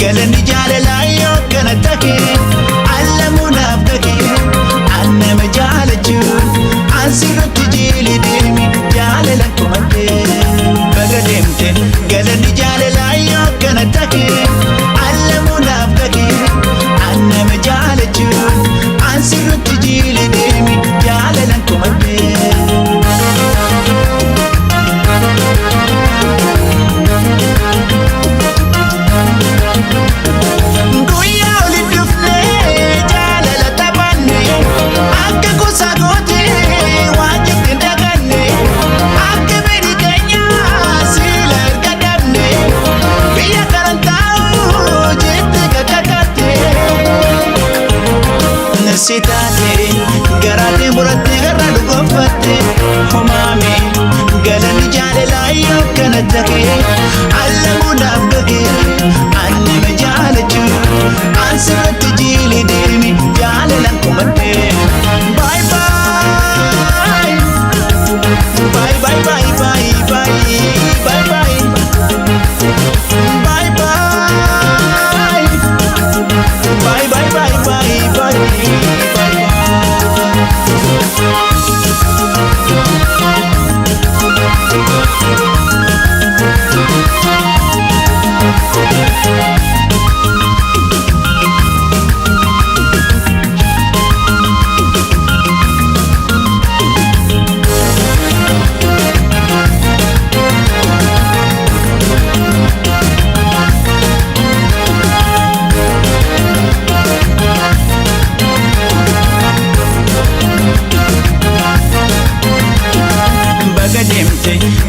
galanni jaalalaa yoo kana take allamuunaaf gake annama jaalachuun ansirratti jiili deemi jaalalan kumadhee baga deemte galanni jaalalaa yoo kana take allamuunaaf gake annama jaalachuun ansirratti jiili deemi jaalalan kumadhee. Sitate garate murate garadu gofatte homame galanni jaalalaa yoo kana take allamuunaaf gake annama jaalachuun ansirratti jiili deemi jaalalan kumadhee. Bye bye bye bye bye bye bye bye bye bye bye bye bye bye bye.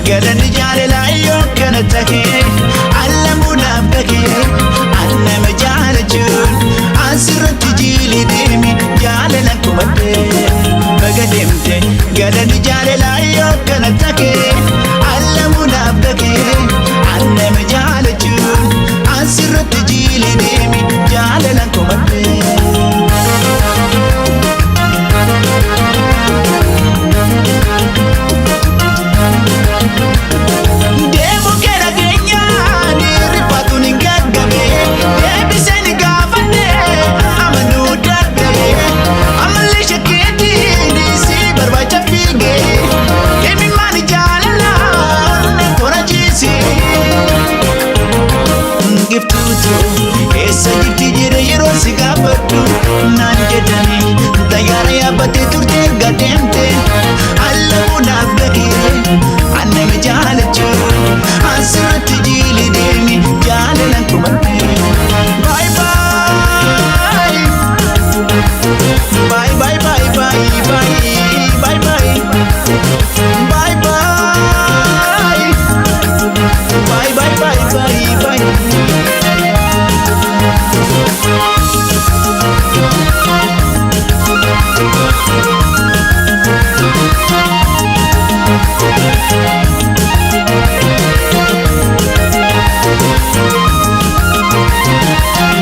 Galanni jaalalaa yoo kana take allamuunaaf gake annama jaalachuun ansirratti jiili deemi jaalalan kumadhee baga deemte galanni jaalalaa yoo kana take allamuunaaf gake annama jaalachuun ansirratti jiili deemi jaalalan kumadhee. Esa jirti jire yeroo si gaafadhu naan jedhani xayyaara yaabbattee turte erga deemte allamuunaaf gake annama jaalachuun ansirratti jiili deemi jaalalan kumadhee. Bye bye bye bye bye bye bye bye bye bye bye bye bye bye bye.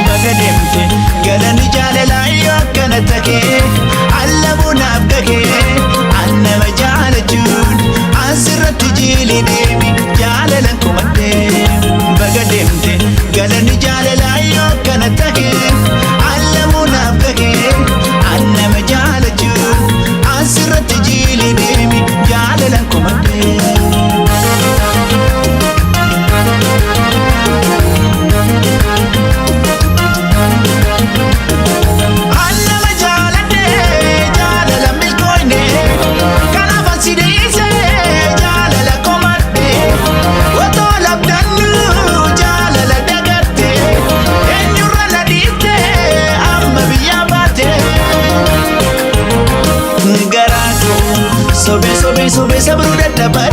Baga deemte galanni jaalalaa yoo kana take allamuunaaf gake annama jaalachuun ansirratti jiili deemi jaalalan kumadhee. Baga deemte galanni jaalalaa yoo kana take allamuunaaf gake annama jaalachuun ansirratti jiili deemi jaalalan kumadhee. Sobe sabru dadhaba